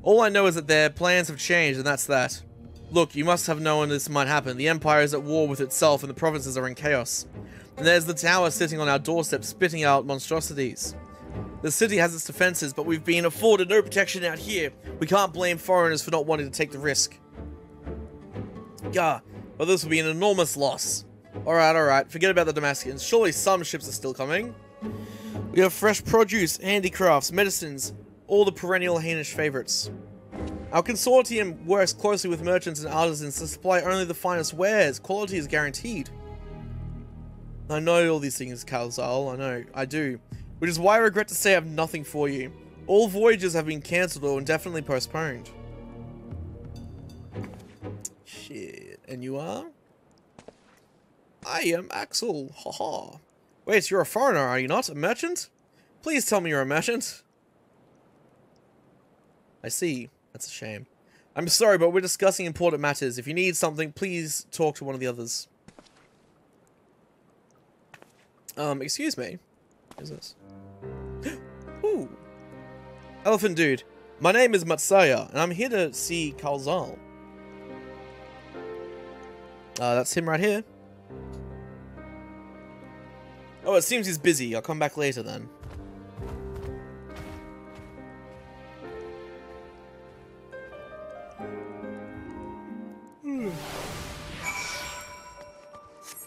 Speaker 1: All I know is that their plans have changed, and that's that. Look, you must have known this might happen. The Empire is at war with itself, and the provinces are in chaos. And there's the tower sitting on our doorstep, spitting out monstrosities. The city has its defenses, but we've been afforded no protection out here. We can't blame foreigners for not wanting to take the risk. Gah, but this will be an enormous loss. Alright. Forget about the Damaskians. Surely some ships are still coming. We have fresh produce, handicrafts, medicines, all the perennial Hainish favorites. Our consortium works closely with merchants and artisans to supply only the finest wares. Quality is guaranteed. I know all these things, Kalzal. I know. I do. which is why I regret to say I have nothing for you. All voyages have been cancelled or indefinitely postponed. Shit. And you are? I am Axel. Haha. Wait, you're a foreigner, are you not? A merchant? Please tell me you're a merchant. I see. That's a shame. I'm sorry, but we're discussing important matters. If you need something, please talk to one of the others. Excuse me. What is this? Ooh. Elephant dude. My name is Matsaya, and I'm here to see Kalzal. That's him right here. Oh, it seems he's busy. I'll come back later then.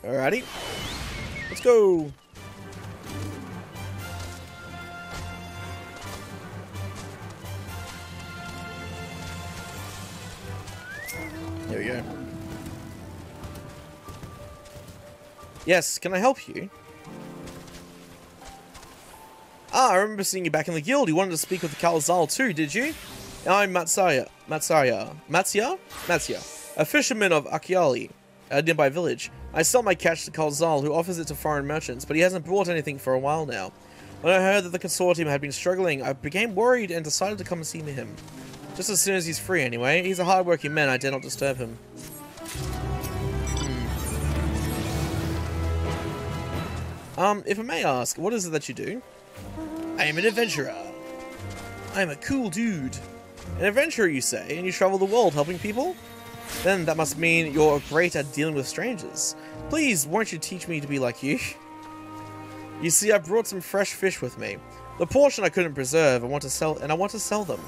Speaker 1: Alrighty. Let's go. There we go. Yes, can I help you? Ah, I remember seeing you back in the guild. You wanted to speak with the Kalzal too, did you? I'm Matsaya, a fisherman of Akiali, a nearby village. I sell my catch to Kalzal, who offers it to foreign merchants, but he hasn't brought anything for a while now. When I heard that the consortium had been struggling, I became worried and decided to come and see him. Just as soon as he's free, anyway. He's a hard-working man. I dare not disturb him. If I may ask, what is it that you do? I am an adventurer. I am a cool dude. An adventurer, you say, and you travel the world helping people? Then that must mean you're great at dealing with strangers. Please, won't you teach me to be like you? You see, I brought some fresh fish with me. The portion I couldn't preserve, I want to sell them.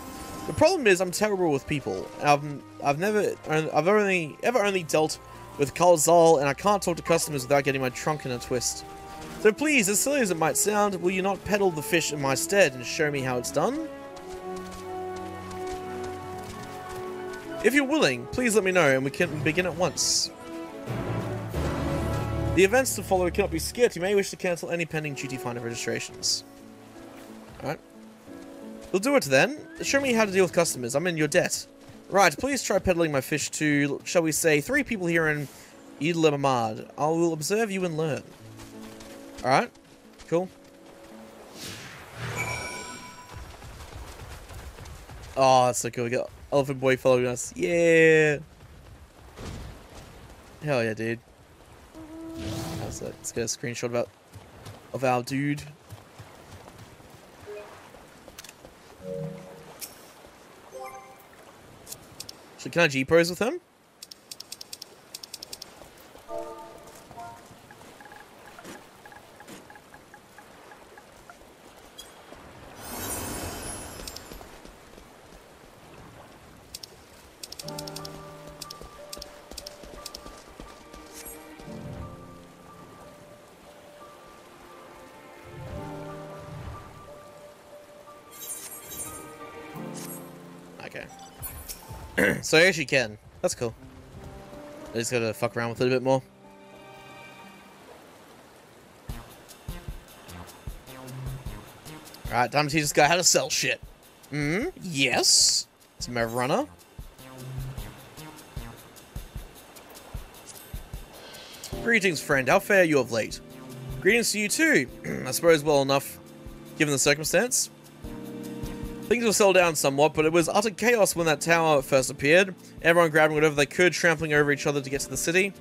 Speaker 1: The problem is, I'm terrible with people. I've only dealt with Kalzal, and I can't talk to customers without getting my trunk in a twist. So please, as silly as it might sound, will you not peddle the fish in my stead and show me how it's done? If you're willing, please let me know and we can begin at once. The events to follow cannot be skipped. You may wish to cancel any pending duty finder registrations. Alright. We'll do it then. Show me how to deal with customers. I'm in your debt. Right, please try peddling my fish to, shall we say, 3 people here in Idlamamad. I will observe you and learn. Alright, cool. Oh, that's so cool. We got Elephant Boy following us. Yeah! Hell yeah, dude. Let's get a screenshot of our dude. So can I G-pose with him? So I actually can. That's cool. I just gotta fuck around with it a bit more. Alright, time to teach this guy how to sell shit. Yes. It's my runner. Greetings, friend. How fare you of late? Greetings to you too. I suppose well enough, given the circumstance. Things will settle down somewhat, but it was utter chaos when that tower first appeared. Everyone grabbing whatever they could, trampling over each other to get to the city.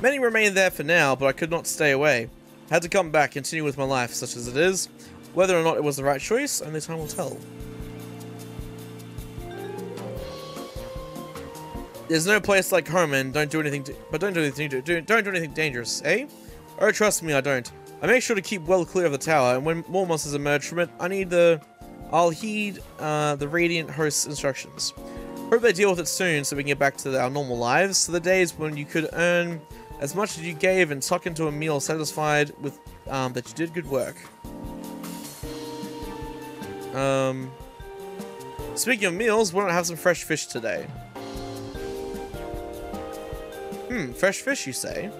Speaker 1: Many remained there for now, but I could not stay away. Had to come back, continue with my life, such as it is. Whether or not it was the right choice, only time will tell. There's no place like home, and don't do anything dangerous, eh? Oh, trust me, I don't. I make sure to keep well clear of the tower, and when more monsters emerge from it, I'll heed the Radiant Host's instructions. Hope they deal with it soon so we can get back to our normal lives, to the days when you could earn as much as you gave and tuck into a meal satisfied with that you did good work. Speaking of meals, why don't I have some fresh fish today? Fresh fish, you say?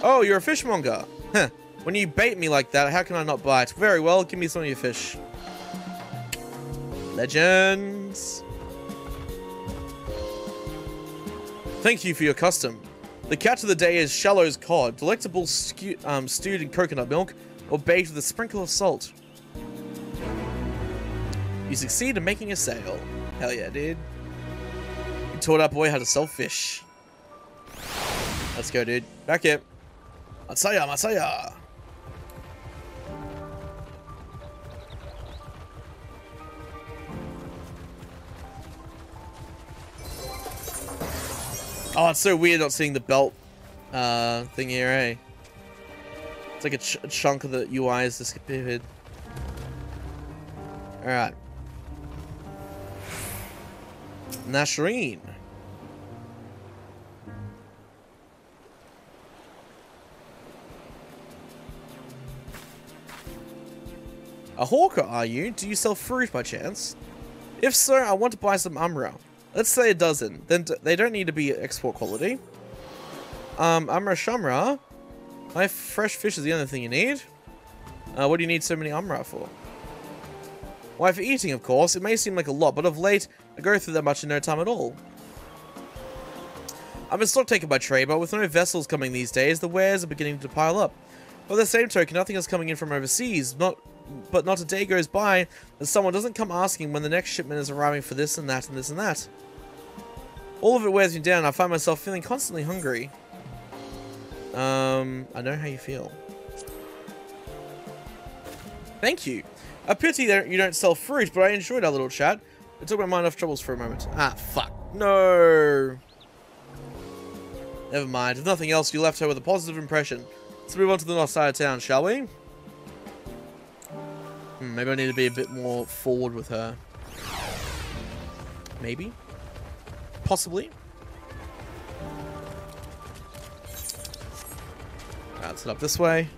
Speaker 1: Oh, you're a fishmonger. Huh. When you bait me like that, how can I not bite? Very well, give me some of your fish. Legends. Thank you for your custom. The catch of the day is Shallow's cod, delectable stewed in coconut milk or baked with a sprinkle of salt. You succeed in making a sale. Hell yeah, dude. You taught our boy how to sell fish. Let's go, dude. Back here. Matsaya, Matsaya. Oh, it's so weird not seeing the belt thing here, eh? It's like a chunk of the UI is disappeared. Alright. Nashreen. A hawker, are you? Do you sell fruit by chance? If so, I want to buy some umra. Let's say a dozen. Then they don't need to be export quality. Umra Shamra. My fresh fish is the only thing you need. What do you need so many umra for? Why, for eating, of course. It may seem like a lot, but of late, I go through that much in no time at all. I'm a stock taker by trade, but with no vessels coming these days, the wares are beginning to pile up. By the same token, nothing is coming in from overseas. But not a day goes by that someone doesn't come asking when the next shipment is arriving for this and that and this and that. All of it wears me down. I find myself feeling constantly hungry. I know how you feel. Thank you. A pity that you don't sell fruit, but I enjoyed our little chat. It took my mind off troubles for a moment. Ah, fuck. No. Never mind. If nothing else, you left her with a positive impression. Let's move on to the north side of town, shall we? Maybe I need to be a bit more forward with her. Maybe? Possibly? Alright, let's head up this way.